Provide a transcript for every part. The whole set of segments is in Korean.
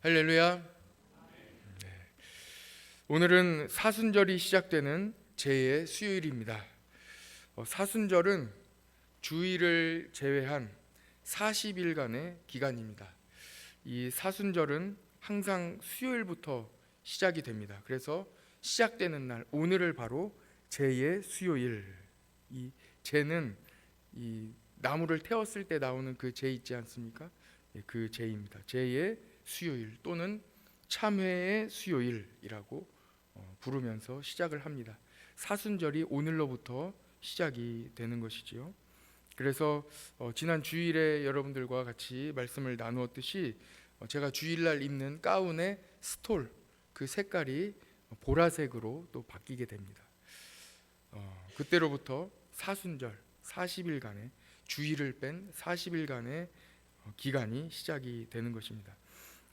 할렐루야. 네. 오늘은 사순절이 시작되는 제2의 수요일입니다. 사순절은 주일을 제외한 40일간의 기간입니다. 이 사순절은 항상 수요일부터 시작이 됩니다. 그래서 시작되는 날, 오늘을 바로 제2의 수요일. 이 제는 이 나무를 태웠을 때 나오는 그 제 있지 않습니까? 그 제입니다. 제2의 수요일 또는 참회의 수요일이라고 부르면서 시작을 합니다. 사순절이 오늘로부터 시작이 되는 것이지요. 그래서 지난 주일에 여러분들과 같이 말씀을 나누었듯이 제가 주일날 입는 가운의 스톨 그 색깔이 보라색으로 또 바뀌게 됩니다. 그때로부터 사순절 40일간의 주일을 뺀 40일간의 기간이 시작이 되는 것입니다.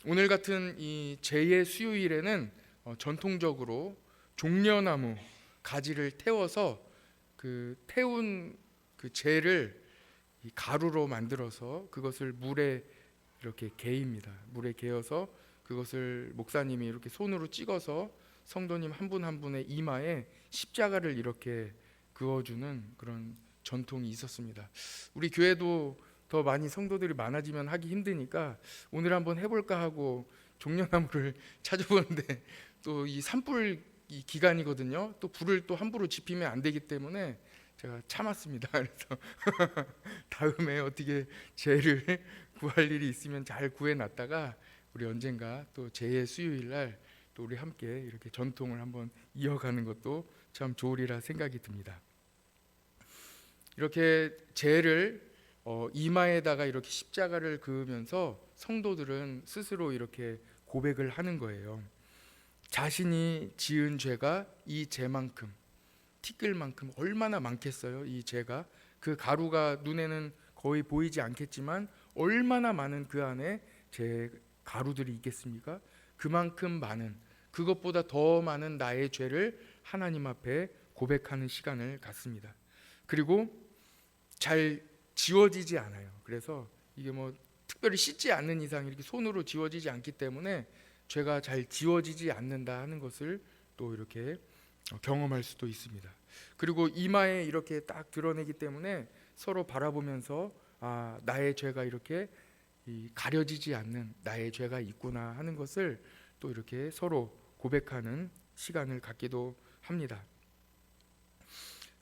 오늘 같은 이 제의 수요일에는 전통적으로 종려나무 가지를 태워서 그 태운 그 재를 이 가루로 만들어서 그것을 물에 이렇게 개입니다. 물에 개어서 그것을 목사님이 이렇게 손으로 찍어서 성도님 한 분 한 분의 이마에 십자가를 이렇게 그어주는 그런 전통이 있었습니다. 우리 교회도 더 많이 성도들이 많아지면 하기 힘드니까 오늘 한번 해볼까 하고 종려나무를 찾아보는데 또 이 산불 이 기간이거든요. 또 불을 또 함부로 지피면 안 되기 때문에 제가 참았습니다. 그래서 다음에 어떻게 재를 구할 일이 있으면 잘 구해놨다가 우리 언젠가 또 재의 수요일 날 또 우리 함께 이렇게 전통을 한번 이어가는 것도 참 좋으리라 생각이 듭니다. 이렇게 재를 이마에다가 이렇게 십자가를 그으면서 성도들은 스스로 이렇게 고백을 하는 거예요. 자신이 지은 죄가 이 죄만큼 티끌만큼 얼마나 많겠어요. 이 죄가 그 가루가 눈에는 거의 보이지 않겠지만 얼마나 많은 그 안에 죄 가루들이 있겠습니까? 그만큼 많은, 그것보다 더 많은 나의 죄를 하나님 앞에 고백하는 시간을 갖습니다. 그리고 잘 지워지지 않아요. 그래서 이게 뭐 특별히 씻지 않는 이상 이렇게 손으로 지워지지 않기 때문에 죄가 잘 지워지지 않는다 하는 것을 또 이렇게 경험할 수도 있습니다. 그리고 이마에 이렇게 딱 드러내기 때문에 서로 바라보면서 아, 나의 죄가 이렇게 가려지지 않는 나의 죄가 있구나 하는 것을 또 이렇게 서로 고백하는 시간을 갖기도 합니다.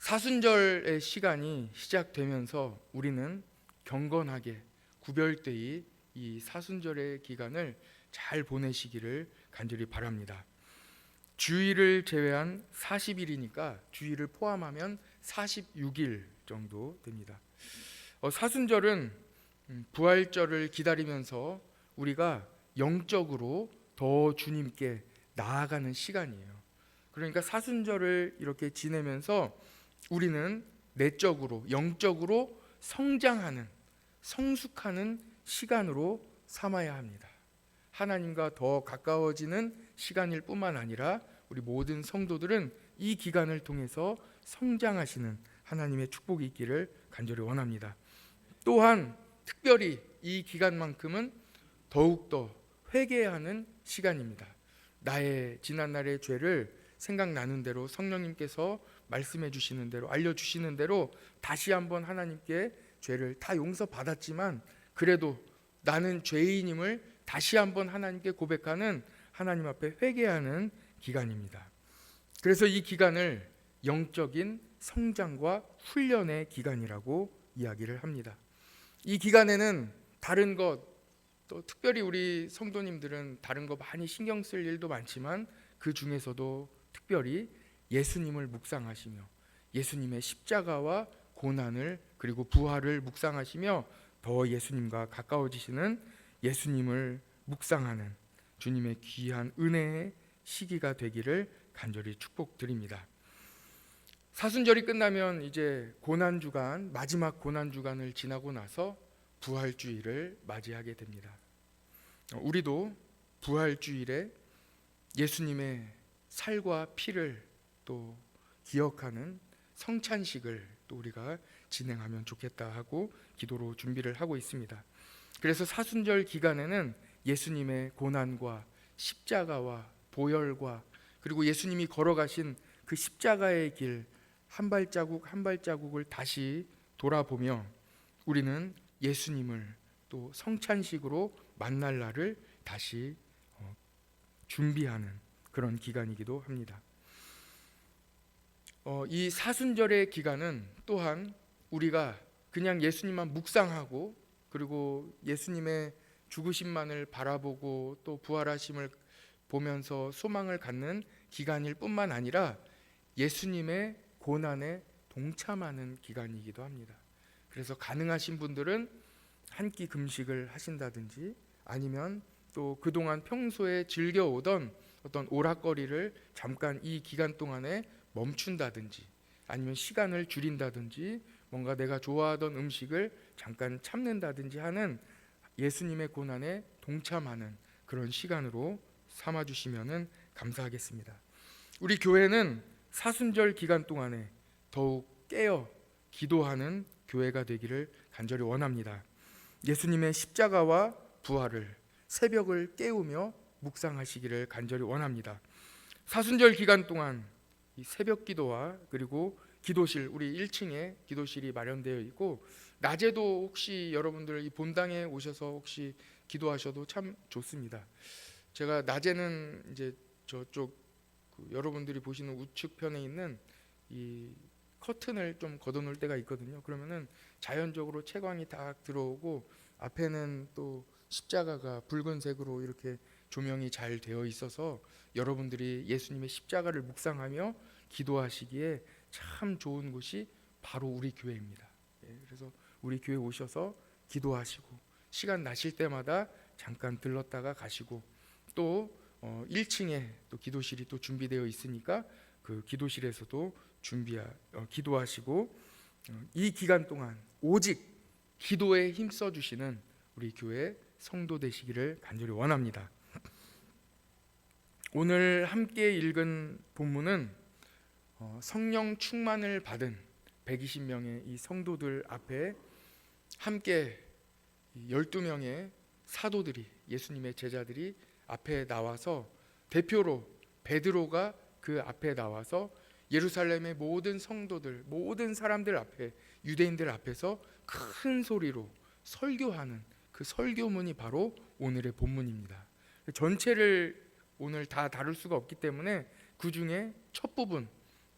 사순절의 시간이 시작되면서 우리는 경건하게 구별되이 이 사순절의 기간을 잘 보내시기를 간절히 바랍니다. 주일을 제외한 40일이니까 주일을 포함하면 46일 정도 됩니다. 사순절은 부활절을 기다리면서 우리가 영적으로 더 주님께 나아가는 시간이에요. 그러니까 사순절을 이렇게 지내면서 우리는 내적으로 영적으로 성장하는 성숙하는 시간으로 삼아야 합니다. 하나님과 더 가까워지는 시간일 뿐만 아니라 우리 모든 성도들은 이 기간을 통해서 성장하시는 하나님의 축복이 있기를 간절히 원합니다. 또한 특별히 이 기간만큼은 더욱더 회개하는 시간입니다. 나의 지난날의 죄를 생각나는 대로 성령님께서 말씀해 주시는 대로 알려주시는 대로 다시 한번 하나님께 죄를 다 용서받았지만 그래도 나는 죄인임을 다시 한번 하나님께 고백하는 하나님 앞에 회개하는 기간입니다. 그래서 이 기간을 영적인 성장과 훈련의 기간이라고 이야기를 합니다. 이 기간에는 다른 것, 또 특별히 우리 성도님들은 다른 거 많이 신경 쓸 일도 많지만 그 중에서도 특별히 예수님을 묵상하시며 예수님의 십자가와 고난을 그리고 부활을 묵상하시며 더 예수님과 가까워지시는 예수님을 묵상하는 주님의 귀한 은혜의 시기가 되기를 간절히 축복드립니다. 사순절이 끝나면 이제 고난주간, 마지막 고난주간을 지나고 나서 부활주일을 맞이하게 됩니다. 우리도 부활주일에 예수님의 살과 피를 또 기억하는 성찬식을 또 우리가 진행하면 좋겠다 하고 기도로 준비를 하고 있습니다. 그래서 사순절 기간에는 예수님의 고난과 십자가와 보혈과 그리고 예수님이 걸어가신 그 십자가의 길 한 발자국 한 발자국을 다시 돌아보며 우리는 예수님을 또 성찬식으로 만날 날을 다시 준비하는 그런 기간이기도 합니다. 이 사순절의 기간은 또한 우리가 그냥 예수님만 묵상하고 그리고 예수님의 죽으심만을 바라보고 또 부활하심을 보면서 소망을 갖는 기간일 뿐만 아니라 예수님의 고난에 동참하는 기간이기도 합니다. 그래서 가능하신 분들은 한 끼 금식을 하신다든지 아니면 또 그동안 평소에 즐겨오던 어떤 오락거리를 잠깐 이 기간 동안에 멈춘다든지 아니면 시간을 줄인다든지 뭔가 내가 좋아하던 음식을 잠깐 참는다든지 하는 예수님의 고난에 동참하는 그런 시간으로 삼아주시면 감사하겠습니다. 우리 교회는 사순절 기간 동안에 더욱 깨어 기도하는 교회가 되기를 간절히 원합니다. 예수님의 십자가와 부활을 새벽을 깨우며 묵상하시기를 간절히 원합니다. 사순절 기간 동안 이 새벽 기도와 그리고 기도실, 우리 1층에 기도실이 마련되어 있고 낮에도 혹시 여러분들 이 본당에 오셔서 혹시 기도하셔도 참 좋습니다. 제가 낮에는 이제 저쪽 여러분들이 보시는 우측편에 있는 이 커튼을 좀 걷어놓을 때가 있거든요. 그러면은 자연적으로 채광이 딱 들어오고 앞에는 또 십자가가 붉은색으로 이렇게 조명이 잘 되어 있어서 여러분들이 예수님의 십자가를 묵상하며 기도하시기에 참 좋은 곳이 바로 우리 교회입니다. 그래서 우리 교회 오셔서 기도하시고 시간 나실 때마다 잠깐 들렀다가 가시고 또 1층에 또 기도실이 또 준비되어 있으니까 그 기도실에서도 기도하시고 이 기간 동안 오직 기도에 힘써 주시는 우리 교회 성도 되시기를 간절히 원합니다. 오늘 함께 읽은 본문은 성령 충만을 받은 120명의 이 성도들 앞에 함께 12명의 사도들이 예수님의 제자들이 앞에 나와서 대표로 베드로가 그 앞에 나와서 예루살렘의 모든 성도들, 모든 사람들 앞에 유대인들 앞에서 큰 소리로 설교하는 그 설교문이 바로 오늘의 본문입니다. 전체를 오늘 다 다룰 수가 없기 때문에 그 중에 첫 부분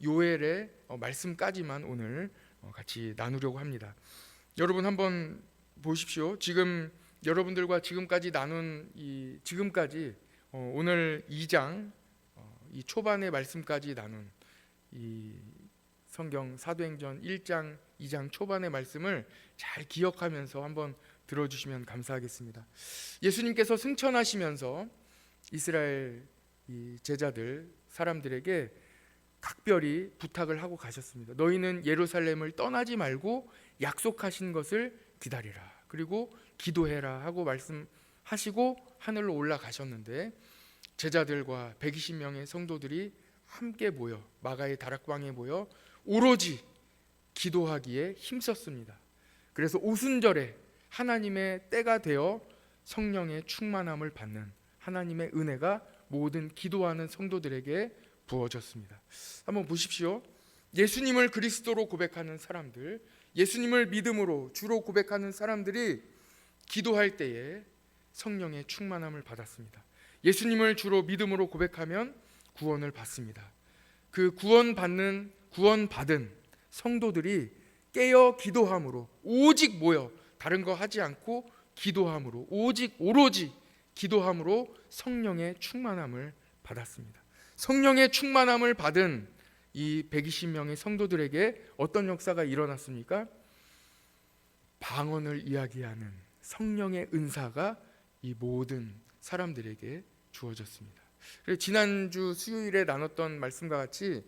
요엘의 말씀까지만 오늘 같이 나누려고 합니다. 여러분 한번 보십시오. 지금 여러분들과 지금까지 나눈 지금까지 오늘 2장 이 초반의 말씀까지 나눈 이 성경 사도행전 1장 2장 초반의 말씀을 잘 기억하면서 한번 들어주시면 감사하겠습니다. 예수님께서 승천하시면서 이스라엘 이 제자들 사람들에게 각별히 부탁을 하고 가셨습니다. 너희는 예루살렘을 떠나지 말고 약속하신 것을 기다리라. 그리고 기도해라 하고 말씀하시고 하늘로 올라가셨는데 제자들과 120명의 성도들이 함께 모여 마가의 다락방에 모여 오로지 기도하기에 힘썼습니다. 그래서 오순절에 하나님의 때가 되어 성령의 충만함을 받는 하나님의 은혜가 모든 기도하는 성도들에게 부어졌습니다. 한번 보십시오. 예수님을 그리스도로 고백하는 사람들, 예수님을 믿음으로 주로 고백하는 사람들이 기도할 때에 성령의 충만함을 받았습니다. 예수님을 주로 믿음으로 고백하면 구원을 받습니다. 그 구원받은 성도들이 깨어 기도함으로 오직 모여 다른 거 하지 않고 기도함으로 오로지 기도함으로 성령의 충만함을 받았습니다. 성령의 충만함을 받은 이 120명의 성도들에게 어떤 역사가 일어났습니까? 방언을 이야기하는 성령의 은사가 이 모든 사람들에게 주어졌습니다. 그래서 지난주 수요일에 나눴던 말씀과 같이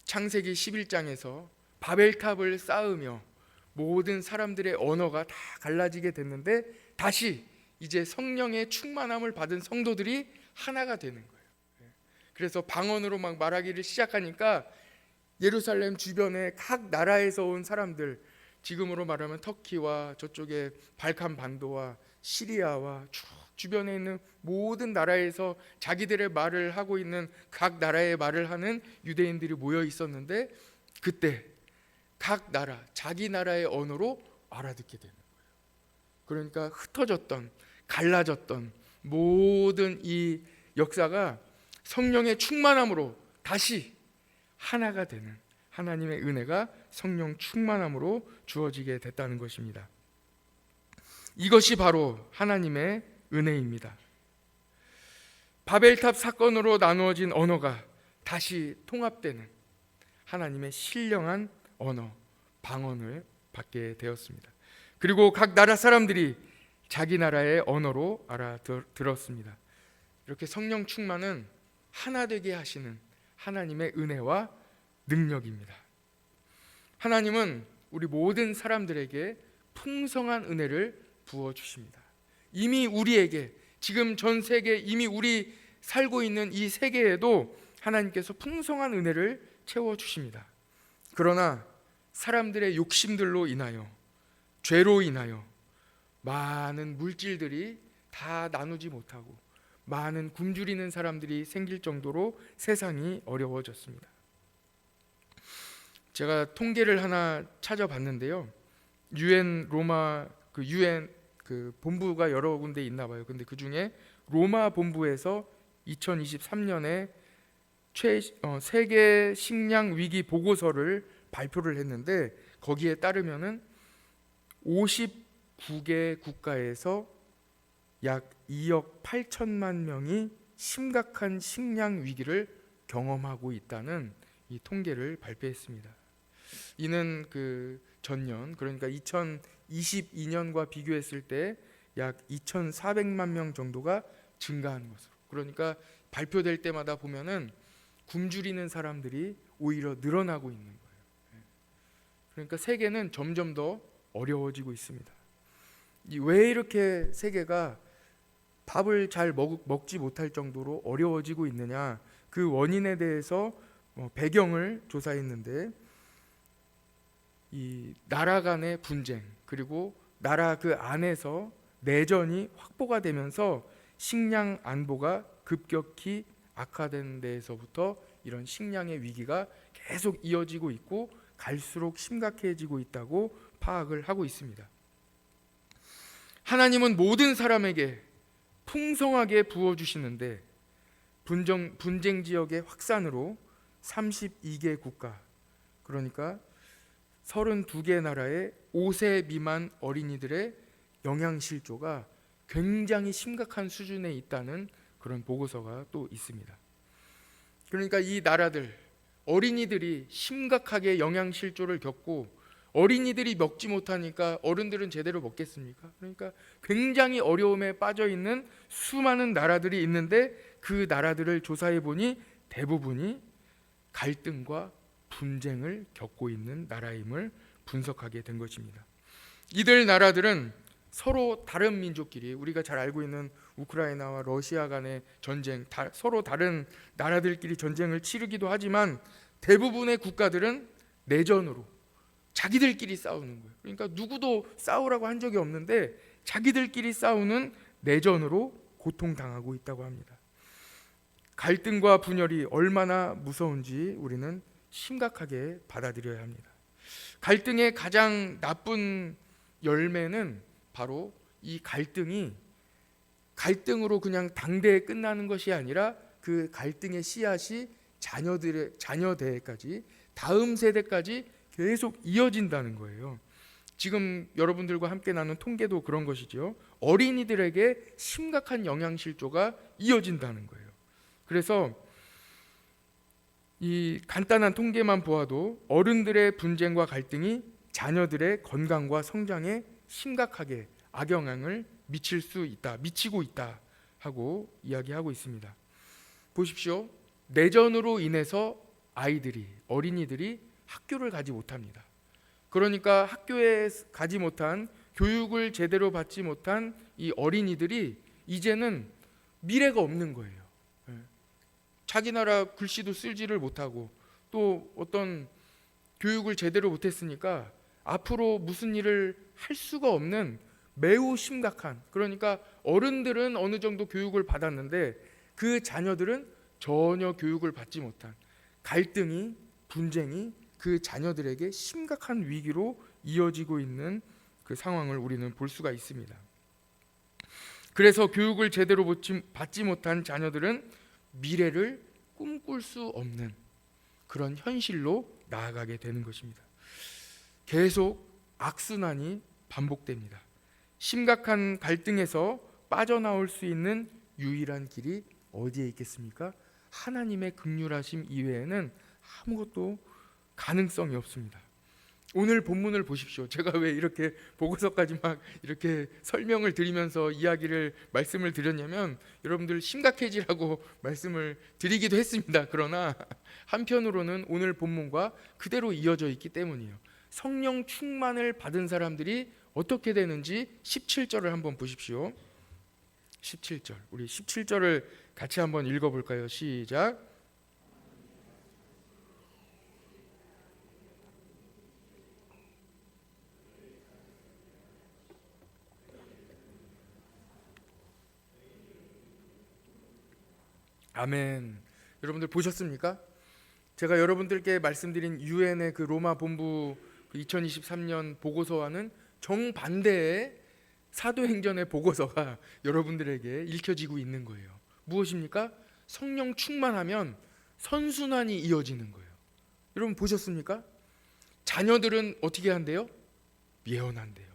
창세기 11장에서 바벨탑을 쌓으며 모든 사람들의 언어가 다 갈라지게 됐는데 다시 이제 성령의 충만함을 받은 성도들이 하나가 되는 거예요. 그래서 방언으로 막 말하기를 시작하니까 예루살렘 주변에 각 나라에서 온 사람들 지금으로 말하면 터키와 저쪽에 발칸 반도와 시리아와 쭉 주변에 있는 모든 나라에서 자기들의 말을 하고 있는 각 나라의 말을 하는 유대인들이 모여 있었는데, 그때 각 나라 자기 나라의 언어로 알아듣게 되는 거예요. 그러니까 흩어졌던, 갈라졌던 모든 이 역사가 성령의 충만함으로 다시 하나가 되는, 하나님의 은혜가 성령 충만함으로 주어지게 됐다는 것입니다. 이것이 바로 하나님의 은혜입니다. 바벨탑 사건으로 나누어진 언어가 다시 통합되는 하나님의 신령한 언어, 방언을 받게 되었습니다. 그리고 각 나라 사람들이 자기 나라의 언어로 알아들었습니다. 이렇게 성령 충만은 하나 되게 하시는 하나님의 은혜와 능력입니다. 하나님은 우리 모든 사람들에게 풍성한 은혜를 부어주십니다. 이미 우리에게, 지금 전 세계, 이미 우리 살고 있는 이 세계에도 하나님께서 풍성한 은혜를 채워주십니다. 그러나 사람들의 욕심들로 인하여, 죄로 인하여 많은 물질들이 다 나누지 못하고 많은 굶주리는 사람들이 생길 정도로 세상이 어려워졌습니다. 제가 통계를 하나 찾아봤는데요, 유엔 로마 유엔 본부가 여러 군데 있나 봐요. 근데 그 중에 로마 본부에서 2023년에 세계 식량 위기 보고서를 발표를 했는데, 거기에 따르면은 59개 국가에서 약 2억 8천만 명이 심각한 식량 위기를 경험하고 있다는 이 통계를 발표했습니다. 이는 전년, 그러니까 2022년과 비교했을 때 약 2,400만 명 정도가 증가한 것으로, 그러니까 발표될 때마다 보면은 굶주리는 사람들이 오히려 늘어나고 있는 거예요. 그러니까 세계는 점점 더 어려워지고 있습니다. 왜 이렇게 세계가 밥을 잘 먹지 못할 정도로 어려워지고 있느냐, 그 원인에 대해서 배경을 조사했는데, 이 나라 간의 분쟁, 그리고 나라 그 안에서 내전이 확보가 되면서 식량 안보가 급격히 악화된 데에서부터 이런 식량의 위기가 계속 이어지고 있고 갈수록 심각해지고 있다고 파악을 하고 있습니다. 하나님은 모든 사람에게 풍성하게 부어주시는데, 분쟁 지역의 확산으로 32개 국가, 그러니까 32개 나라의 5세 미만 어린이들의 영양실조가 굉장히 심각한 수준에 있다는 그런 보고서가 또 있습니다. 그러니까 이 나라들, 어린이들이 심각하게 영양실조를 겪고, 어린이들이 먹지 못하니까 어른들은 제대로 먹겠습니까? 그러니까 굉장히 어려움에 빠져 있는 수많은 나라들이 있는데, 그 나라들을 조사해 보니 대부분이 갈등과 분쟁을 겪고 있는 나라임을 분석하게 된 것입니다. 이들 나라들은 서로 다른 민족끼리, 우리가 잘 알고 있는 우크라이나와 러시아 간의 전쟁, 서로 다른 나라들끼리 전쟁을 치르기도 하지만 대부분의 국가들은 내전으로 자기들끼리 싸우는 거예요. 그러니까 누구도 싸우라고 한 적이 없는데 자기들끼리 싸우는 내전으로 고통당하고 있다고 합니다. 갈등과 분열이 얼마나 무서운지 우리는 심각하게 받아들여야 합니다. 갈등의 가장 나쁜 열매는 바로 이 갈등으로 그냥 당대에 끝나는 것이 아니라 그 갈등의 씨앗이 자녀대까지, 다음 세대까지 계속 이어진다는 거예요. 지금 여러분들과 함께 나눈 통계도 그런 것이죠. 어린이들에게 심각한 영양실조가 이어진다는 거예요. 그래서 이 간단한 통계만 보아도 어른들의 분쟁과 갈등이 자녀들의 건강과 성장에 심각하게 악영향을 미치고 있다 하고 이야기하고 있습니다. 보십시오. 내전으로 인해서 어린이들이 학교를 가지 못합니다. 그러니까 학교에 가지 못한, 교육을 제대로 받지 못한 이 어린이들이 이제는 미래가 없는 거예요. 자기 나라 글씨도 쓰지를 못하고 또 어떤 교육을 제대로 못했으니까 앞으로 무슨 일을 할 수가 없는 매우 심각한, 그러니까 어른들은 어느 정도 교육을 받았는데 그 자녀들은 전혀 교육을 받지 못한 갈등이, 분쟁이 그 자녀들에게 심각한 위기로 이어지고 있는 그 상황을 우리는 볼 수가 있습니다. 그래서 교육을 제대로 받지 못한 자녀들은 미래를 꿈꿀 수 없는 그런 현실로 나아가게 되는 것입니다. 계속 악순환이 반복됩니다. 심각한 갈등에서 빠져나올 수 있는 유일한 길이 어디에 있겠습니까? 하나님의 긍휼하심 이외에는 아무것도 가능성이 없습니다. 오늘 본문을 보십시오. 제가 왜 이렇게 보고서까지 막 이렇게 설명을 드리면서 말씀을 드렸냐면 여러분들 심각해지라고 말씀을 드리기도 했습니다. 그러나 한편으로는 오늘 본문과 그대로 이어져 있기 때문이에요. 성령 충만을 받은 사람들이 어떻게 되는지 17절을 한번 보십시오. 17절, 우리 17절을 같이 한번 읽어볼까요? 시작. 아멘. 여러분들 보셨습니까? 제가 여러분들께 말씀드린 유엔의 그 로마 본부 2023년 보고서와는 정반대의 사도행전의 보고서가 여러분들에게 읽혀지고 있는 거예요. 무엇입니까? 성령 충만하면 선순환이 이어지는 거예요. 여러분 보셨습니까? 자녀들은 어떻게 한대요? 예언한대요.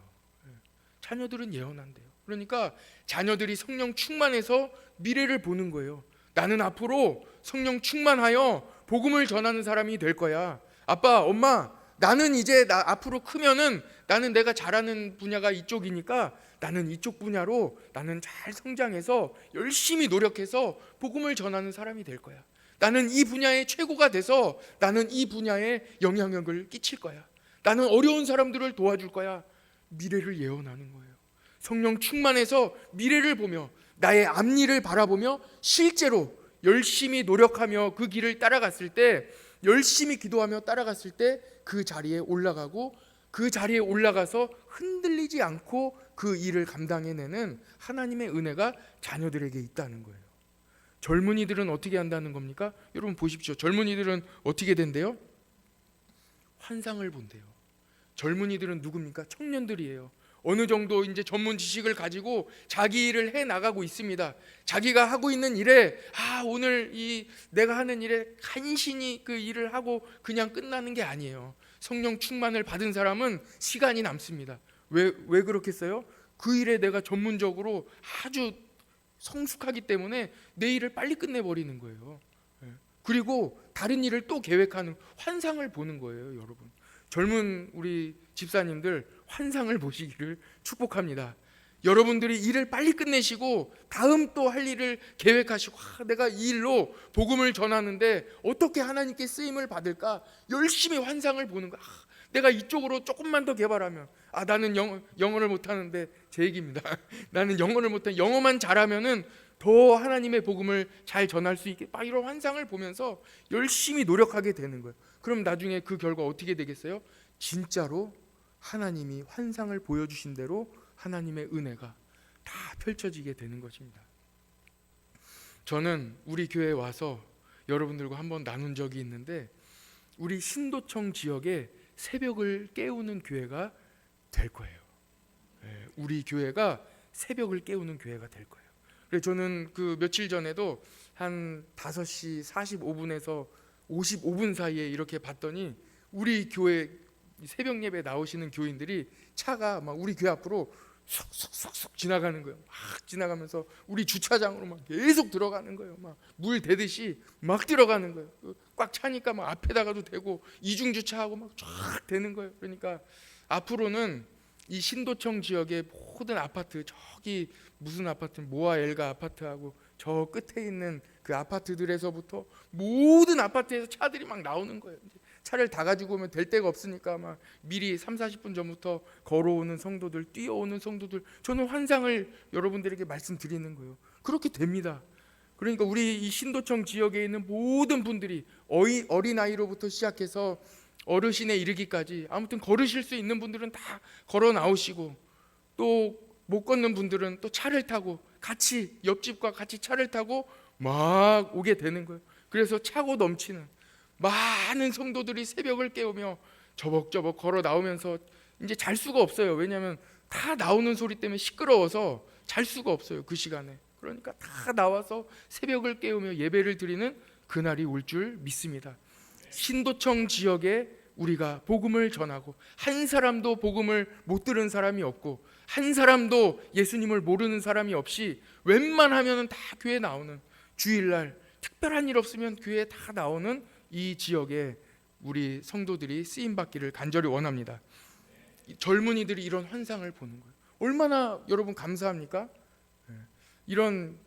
자녀들은 예언한대요. 그러니까 자녀들이 성령 충만해서 미래를 보는 거예요. 나는 앞으로 성령 충만하여 복음을 전하는 사람이 될 거야. 아빠, 엄마, 나는 이제 앞으로 크면은 나는 내가 잘하는 분야가 이쪽이니까 나는 이쪽 분야로 나는 잘 성장해서 열심히 노력해서 복음을 전하는 사람이 될 거야. 나는 이 분야의 최고가 돼서 나는 이 분야에 영향력을 끼칠 거야. 나는 어려운 사람들을 도와줄 거야. 미래를 예언하는 거예요. 성령 충만해서 미래를 보며 나의 앞일을 바라보며 실제로 열심히 노력하며 그 길을 따라갔을 때, 열심히 기도하며 따라갔을 때 그 자리에 올라가고 그 자리에 올라가서 흔들리지 않고 그 일을 감당해내는 하나님의 은혜가 자녀들에게 있다는 거예요. 젊은이들은 어떻게 한다는 겁니까? 여러분 보십시오. 젊은이들은 어떻게 된대요? 환상을 본대요. 젊은이들은 누굽니까? 청년들이에요. 어느 정도 이제 전문 지식을 가지고 자기 일을 해 나가고 있습니다. 자기가 하고 있는 일에 오늘 내가 하는 일에 간신히 그 일을 하고 그냥 끝나는 게 아니에요. 성령 충만을 받은 사람은 시간이 남습니다. 왜 그렇겠어요? 그 일에 내가 전문적으로 아주 성숙하기 때문에 내 일을 빨리 끝내버리는 거예요. 그리고 다른 일을 또 계획하는, 환상을 보는 거예요. 여러분, 젊은 우리 집사님들 환상을 보시기를 축복합니다. 여러분들이 일을 빨리 끝내시고 다음 또 할 일을 계획하시고, 내가 이 일로 복음을 전하는데 어떻게 하나님께 쓰임을 받을까 열심히 환상을 보는 거야. 내가 이쪽으로 조금만 더 개발하면, 나는 영어를 못하는데, 제 얘기입니다. 나는 영어를 못해, 영어만 잘하면은 더 하나님의 복음을 잘 전할 수 있게, 이런 환상을 보면서 열심히 노력하게 되는 거예요. 그럼 나중에 그 결과 어떻게 되겠어요? 진짜로 하나님이 환상을 보여주신 대로 하나님의 은혜가 다 펼쳐지게 되는 것입니다. 저는 우리 교회에 와서 여러분들과 한번 나눈 적이 있는데, 우리 신도청 지역에 새벽을 깨우는 교회가 될 거예요. 우리 교회가 새벽을 깨우는 교회가 될 거예요. 그래서 저는 그 며칠 전에도 한 5시 45분에서 55분 사이에 이렇게 봤더니 우리 교회 새벽 예배 나오시는 교인들이 차가 막 우리 교회 앞으로 쑥쑥쑥쑥 지나가는 거예요. 막 지나가면서 우리 주차장으로 막 계속 들어가는 거예요. 막 물 대듯이 막 들어가는 거예요. 꽉 차니까 막 앞에다가도 대고 이중 주차하고 막 쫙 되는 거예요. 그러니까 앞으로는 이 신도청 지역의 모든 아파트, 저기 무슨 아파트, 모아 엘가 아파트하고 저 끝에 있는 그 아파트들에서부터 모든 아파트에서 차들이 막 나오는 거예요. 이제 차를 다 가지고 오면 될 데가 없으니까 막 미리 30-40분 전부터 걸어오는 성도들, 뛰어오는 성도들, 저는 환상을 여러분들에게 말씀드리는 거예요. 그렇게 됩니다. 그러니까 우리 이 신도청 지역에 있는 모든 분들이 어린아이로부터 시작해서 어르신에 이르기까지 아무튼 걸으실 수 있는 분들은 다 걸어 나오시고, 또 못 걷는 분들은 또 차를 타고 같이 옆집과 같이 차를 타고 막 오게 되는 거예요. 그래서 차고 넘치는 많은 성도들이 새벽을 깨우며 저벅저벅 걸어 나오면서 이제 잘 수가 없어요. 왜냐하면 다 나오는 소리 때문에 시끄러워서 잘 수가 없어요, 그 시간에. 그러니까 다 나와서 새벽을 깨우며 예배를 드리는 그날이 올 줄 믿습니다. 신도청 지역에 우리가 복음을 전하고, 한 사람도 복음을 못 들은 사람이 없고, 한 사람도 예수님을 모르는 사람이 없이 웬만하면 다 교회 나오는, 주일날 특별한 일 없으면 교회에 다 나오는 이 지역에 우리 성도들이 쓰임 받기를 간절히 원합니다. 젊은이들이 이런 환상을 보는 거예요. 얼마나 여러분 감사합니까? 이런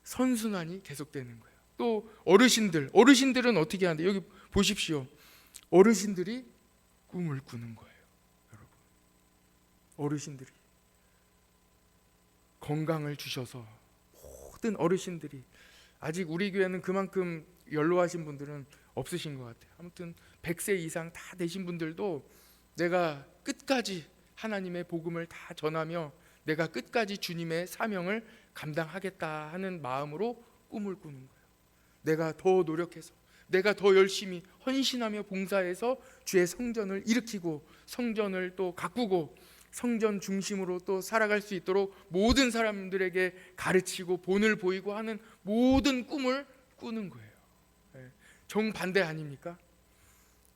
선순환이 계속되는 거예요. 또 어르신들은 어떻게 하는데, 여기 보십시오. 어르신들이 꿈을 꾸는 거예요. 여러분, 어르신들이 건강을 주셔서, 모든 어르신들이, 아직 우리 교회는 그만큼 연로하신 분들은 없으신 것 같아요. 아무튼 100세 이상 다 되신 분들도 내가 끝까지 하나님의 복음을 다 전하며 내가 끝까지 주님의 사명을 감당하겠다 하는 마음으로 꿈을 꾸는 거예요. 내가 더 노력해서, 내가 더 열심히 헌신하며 봉사해서 주의 성전을 일으키고, 성전을 또 가꾸고, 성전 중심으로 또 살아갈 수 있도록 모든 사람들에게 가르치고 본을 보이고 하는 모든 꿈을 꾸는 거예요. 정반대 아닙니까?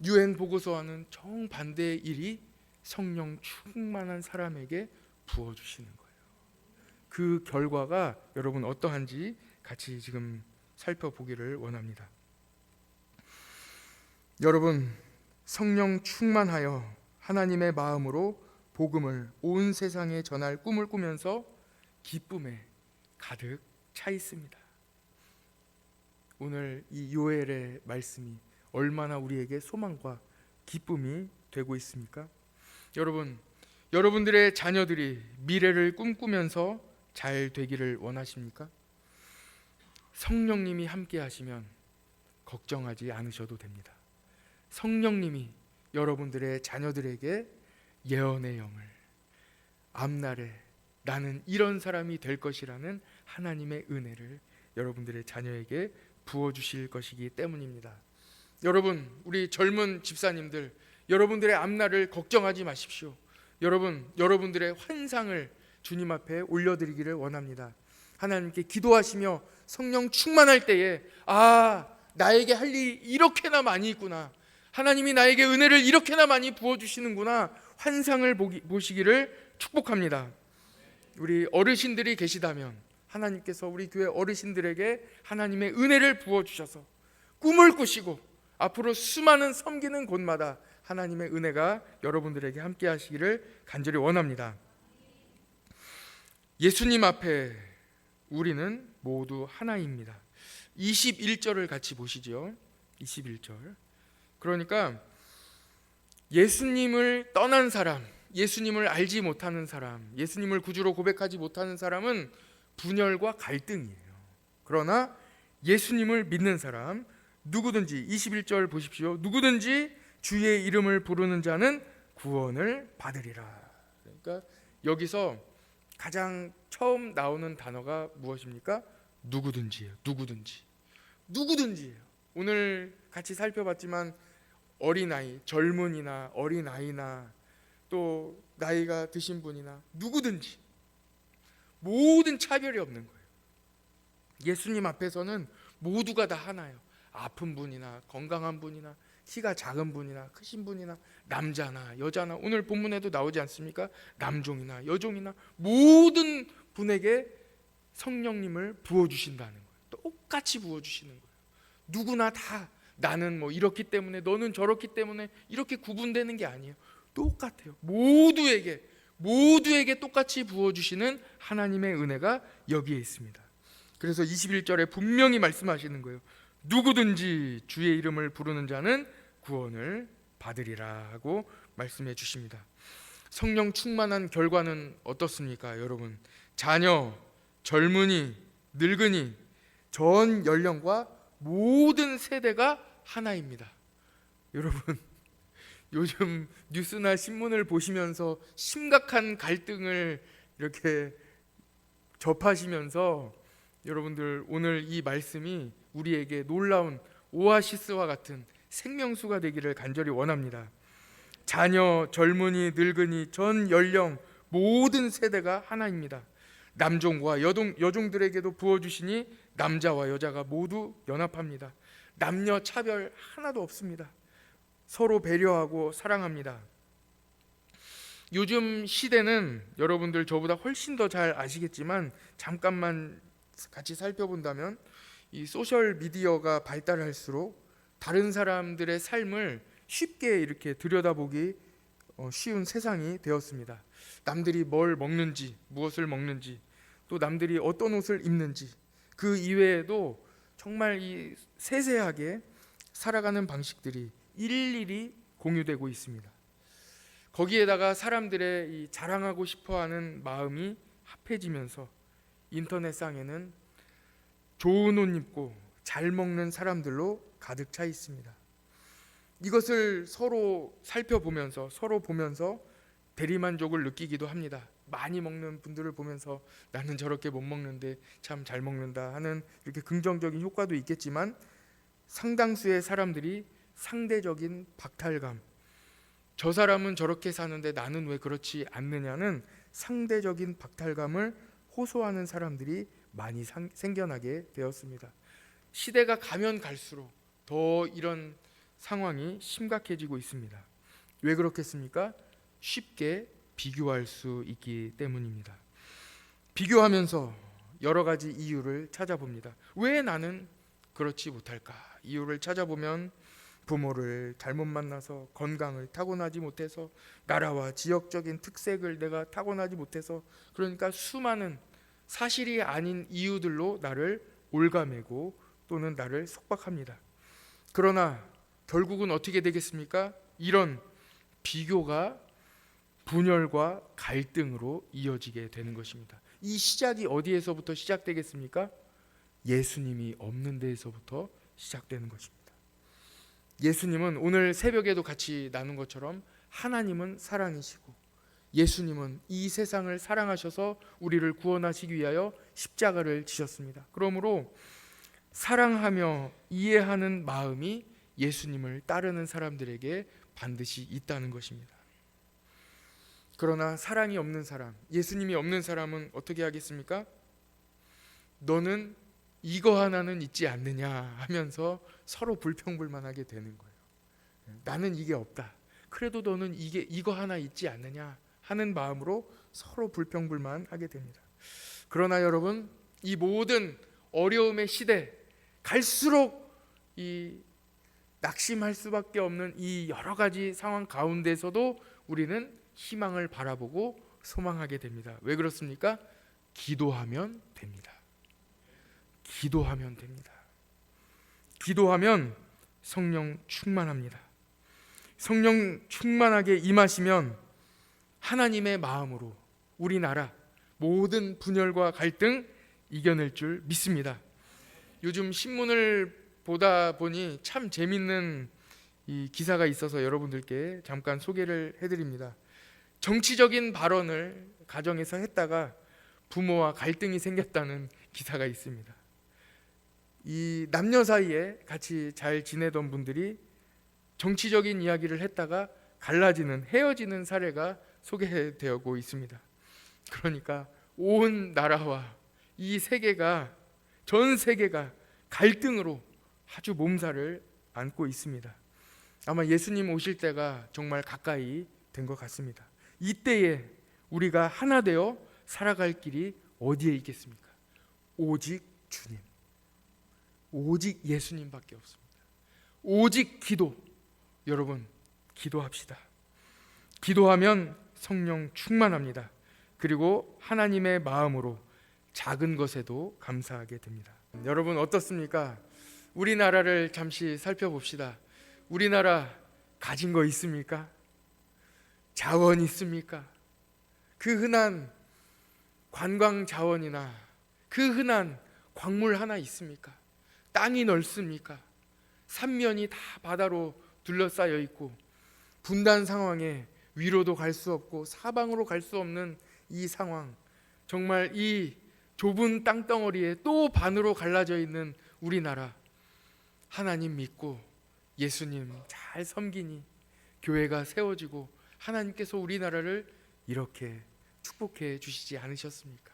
유엔 보고서와는 정반대의 일이 성령 충만한 사람에게 부어주시는 거예요. 그 결과가 여러분 어떠한지 같이 지금 살펴보기를 원합니다. 여러분, 성령 충만하여 하나님의 마음으로 복음을 온 세상에 전할 꿈을 꾸면서 기쁨에 가득 차 있습니다. 오늘 이 요엘의 말씀이 얼마나 우리에게 소망과 기쁨이 되고 있습니까? 여러분들의 자녀들이 미래를 꿈꾸면서 잘 되기를 원하십니까? 성령님이 함께 하시면 걱정하지 않으셔도 됩니다. 성령님이 여러분들의 자녀들에게 예언의 영을, 앞날에 나는 이런 사람이 될 것이라는 하나님의 은혜를 여러분들의 자녀에게 부어주실 것이기 때문입니다. 여러분, 우리 젊은 집사님들, 여러분들의 앞날을 걱정하지 마십시오. 여러분들의 환상을 주님 앞에 올려드리기를 원합니다. 하나님께 기도하시며 성령 충만할 때에, 나에게 할 일이 이렇게나 많이 있구나, 하나님이 나에게 은혜를 이렇게나 많이 부어주시는구나, 환상을 보시기를 축복합니다. 우리 어르신들이 계시다면 하나님께서 우리 교회 어르신들에게 하나님의 은혜를 부어주셔서 꿈을 꾸시고 앞으로 수많은 섬기는 곳마다 하나님의 은혜가 여러분들에게 함께 하시기를 간절히 원합니다. 예수님 앞에 우리는 모두 하나입니다. 21절을 같이 보시죠. 21절. 그러니까 예수님을 떠난 사람, 예수님을 알지 못하는 사람, 예수님을 구주로 고백하지 못하는 사람은 분열과 갈등이에요. 그러나 예수님을 믿는 사람, 누구든지, 21절 보십시오. 누구든지 주의 이름을 부르는 자는 구원을 받으리라. 그러니까 여기서 가장 처음 나오는 단어가 무엇입니까? 누구든지예요. 누구든지예요. 오늘 같이 살펴봤지만 어린아이, 젊은이나 어린아이나 또 나이가 드신 분이나 누구든지 모든 차별이 없는 거예요. 예수님 앞에서는 모두가 다 하나예요. 아픈 분이나 건강한 분이나 키가 작은 분이나 크신 분이나 남자나 여자나, 오늘 본문에도 나오지 않습니까? 남종이나 여종이나 모든 분에게 성령님을 부어주신다는 거예요. 똑같이 부어주시는 거예요. 누구나 다 나는 뭐 이렇기 때문에 너는 저렇기 때문에 이렇게 구분되는 게 아니에요. 똑같아요. 모두에게 똑같이 부어주시는 하나님의 은혜가 여기에 있습니다. 그래서 21절에 분명히 말씀하시는 거예요. 누구든지 주의 이름을 부르는 자는 구원을 받으리라 하고 말씀해 주십니다. 성령 충만한 결과는 어떻습니까, 여러분? 자녀, 젊은이, 늙은이, 전 연령과 모든 세대가 하나입니다. 여러분, 요즘 뉴스나 신문을 보시면서 심각한 갈등을 이렇게 접하시면서 여러분들 오늘 이 말씀이 우리에게 놀라운 오아시스와 같은 생명수가 되기를 간절히 원합니다. 자녀, 젊은이, 늙은이, 전 연령 모든 세대가 하나입니다. 남종과 여종들에게도 부어주시니 남자와 여자가 모두 연합합니다. 남녀 차별 하나도 없습니다. 서로 배려하고 사랑합니다. 요즘 시대는 여러분들 저보다 훨씬 더 잘 아시겠지만 잠깐만 같이 살펴본다면 이 소셜 미디어가 발달할수록 다른 사람들의 삶을 쉽게 이렇게 들여다보기 쉬운 세상이 되었습니다. 남들이 뭘 먹는지, 무엇을 먹는지, 또 남들이 어떤 옷을 입는지, 그 이외에도 정말 이 세세하게 살아가는 방식들이 일일이 공유되고 있습니다. 거기에다가 사람들의 이 자랑하고 싶어하는 마음이 합해지면서 인터넷상에는 좋은 옷 입고 잘 먹는 사람들로 가득 차 있습니다. 이것을 서로 살펴보면서 서로 보면서 대리만족을 느끼기도 합니다. 많이 먹는 분들을 보면서 나는 저렇게 못 먹는데 참 잘 먹는다 하는 이렇게 긍정적인 효과도 있겠지만 상당수의 사람들이 상대적인 박탈감, 저 사람은 저렇게 사는데 나는 왜 그렇지 않느냐는 상대적인 박탈감을 호소하는 사람들이 많이 생겨나게 되었습니다. 시대가 가면 갈수록 더 이런 상황이 심각해지고 있습니다. 왜 그렇겠습니까? 쉽게 비교할 수 있기 때문입니다. 비교하면서 여러 가지 이유를 찾아봅니다. 왜 나는 그렇지 못할까? 이유를 찾아보면 부모를 잘못 만나서, 건강을 타고나지 못해서, 나라와 지역적인 특색을 내가 타고나지 못해서, 그러니까 수많은 사실이 아닌 이유들로 나를 올가매고 또는 나를 속박합니다. 그러나 결국은 어떻게 되겠습니까? 이런 비교가 분열과 갈등으로 이어지게 되는 것입니다. 이 시작이 어디에서부터 시작되겠습니까? 예수님이 없는 데에서부터 시작되는 것입니다. 예수님은 오늘 새벽에도 같이 나눈 것처럼 하나님은 사랑이시고 예수님은 이 세상을 사랑하셔서 우리를 구원하시기 위하여 십자가를 지셨습니다. 그러므로 사랑하며 이해하는 마음이 예수님을 따르는 사람들에게 반드시 있다는 것입니다. 그러나 사랑이 없는 사람, 예수님이 없는 사람은 어떻게 하겠습니까? 너는 이거 하나는 있지 않느냐 하면서 서로 불평불만하게 되는 거예요. 나는 이게 없다. 그래도 너는 이거 하나 있지 않느냐 하는 마음으로 서로 불평불만하게 됩니다. 그러나 여러분, 이 모든 어려움의 시대, 갈수록 이 낙심할 수밖에 없는 이 여러 가지 상황 가운데서도 우리는 희망을 바라보고 소망하게 됩니다. 왜 그렇습니까? 기도하면 됩니다. 기도하면 됩니다. 기도하면 성령 충만합니다. 성령 충만하게 임하시면 하나님의 마음으로 우리나라 모든 분열과 갈등 이겨낼 줄 믿습니다. 요즘 신문을 보다 보니 참 재밌는 이 기사가 있어서 여러분들께 잠깐 소개를 해드립니다. 정치적인 발언을 가정에서 했다가 부모와 갈등이 생겼다는 기사가 있습니다. 이 남녀 사이에 같이 잘 지내던 분들이 정치적인 이야기를 했다가 갈라지는, 헤어지는 사례가 소개되고 있습니다. 그러니까 온 나라와 이 세계가, 전 세계가 갈등으로 아주 몸살을 앓고 있습니다. 아마 예수님 오실 때가 정말 가까이 된 것 같습니다. 이때에 우리가 하나 되어 살아갈 길이 어디에 있겠습니까? 오직 주님, 오직 예수님밖에 없습니다. 오직 기도. 여러분, 기도합시다. 기도하면 성령 충만합니다. 그리고 하나님의 마음으로 작은 것에도 감사하게 됩니다. 여러분 어떻습니까? 우리나라를 잠시 살펴봅시다. 우리나라 가진 거 있습니까? 자원 있습니까? 그 흔한 관광 자원이나 그 흔한 광물 하나 있습니까? 땅이 넓습니까? 삼면이 다 바다로 둘러싸여 있고 분단 상황에 위로도 갈 수 없고 사방으로 갈 수 없는 이 상황, 정말 이 좁은 땅덩어리에 또 반으로 갈라져 있는 우리나라, 하나님 믿고 예수님 잘 섬기니 교회가 세워지고 하나님께서 우리나라를 이렇게 축복해 주시지 않으셨습니까?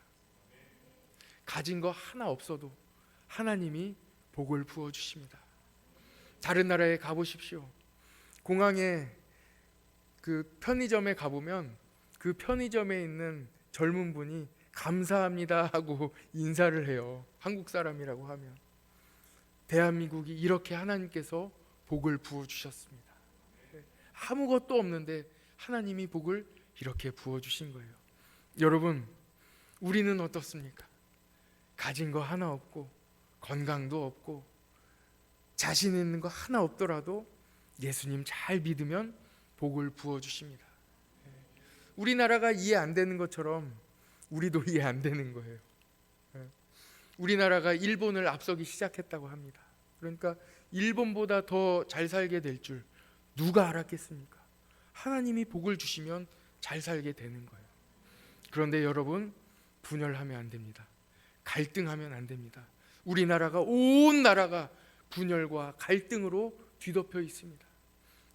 가진 거 하나 없어도 하나님이 복을 부어 주십니다. 다른 나라에 가보십시오. 공항에 그 편의점에 가보면 그 편의점에 있는 젊은 분이 감사합니다 하고 인사를 해요. 한국 사람이라고 하면. 대한민국이 이렇게 하나님께서 복을 부어 주셨습니다. 아무것도 없는데 하나님이 복을 이렇게 부어 주신 거예요. 여러분, 우리는 어떻습니까? 가진 거 하나 없고 건강도 없고 자신 있는 거 하나 없더라도 예수님 잘 믿으면 복을 부어 주십니다. 우리나라가 이해 안 되는 것처럼 우리도 이해 안 되는 거예요. 우리나라가 일본을 앞서기 시작했다고 합니다. 그러니까 일본보다 더 잘 살게 될 줄 누가 알았겠습니까? 하나님이 복을 주시면 잘 살게 되는 거예요. 그런데 여러분, 분열하면 안 됩니다. 갈등하면 안 됩니다. 우리나라가 온 나라가 분열과 갈등으로 뒤덮여 있습니다.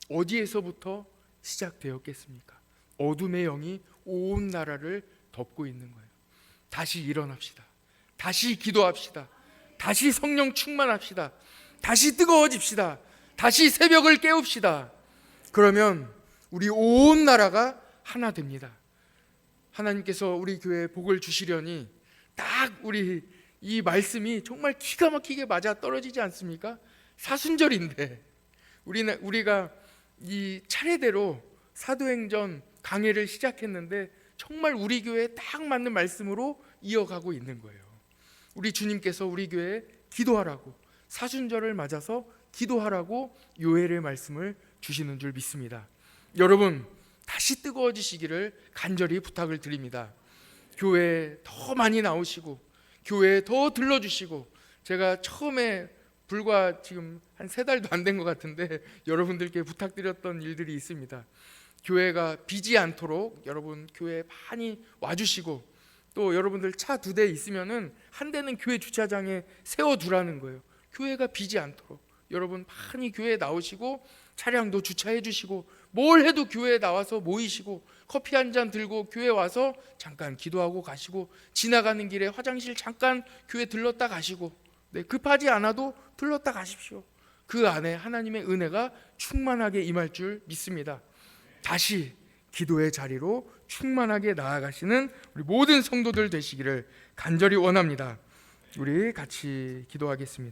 어디에서부터 시작되었겠습니까? 어둠의 영이 온 나라를 덮고 있는 거예요. 다시 일어납시다. 다시 기도합시다. 다시 성령 충만합시다. 다시 뜨거워집시다. 다시 새벽을 깨웁시다. 그러면 우리 온 나라가 하나 됩니다. 하나님께서 우리 교회에 복을 주시려니 딱 우리 이 말씀이 정말 기가 막히게 맞아 떨어지지 않습니까? 사순절인데 우리가 이 차례대로 사도행전 강해를 시작했는데 정말 우리 교회에 딱 맞는 말씀으로 이어가고 있는 거예요. 우리 주님께서 우리 교회에 기도하라고, 사순절을 맞아서 기도하라고 요엘의 말씀을 주시는 줄 믿습니다. 여러분, 다시 뜨거워지시기를 간절히 부탁을 드립니다. 교회에 더 많이 나오시고 교회에 더 들러주시고, 제가 처음에 불과 지금 한 3달도 안 된 것 같은데 여러분들께 부탁드렸던 일들이 있습니다. 교회가 비지 않도록 여러분 교회에 많이 와주시고, 또 여러분들 차 2대 있으면은 한 대는 교회 주차장에 세워두라는 거예요. 교회가 비지 않도록 여러분 많이 교회에 나오시고 차량도 주차해 주시고, 뭘 해도 교회에 나와서 모이시고, 커피 한 잔 들고 교회 와서 잠깐 기도하고 가시고, 지나가는 길에 화장실 잠깐 교회 들렀다 가시고, 급하지 않아도 들렀다 가십시오. 그 안에 하나님의 은혜가 충만하게 임할 줄 믿습니다. 다시 기도의 자리로 충만하게 나아가시는 우리 모든 성도들 되시기를 간절히 원합니다. 우리 같이 기도하겠습니다.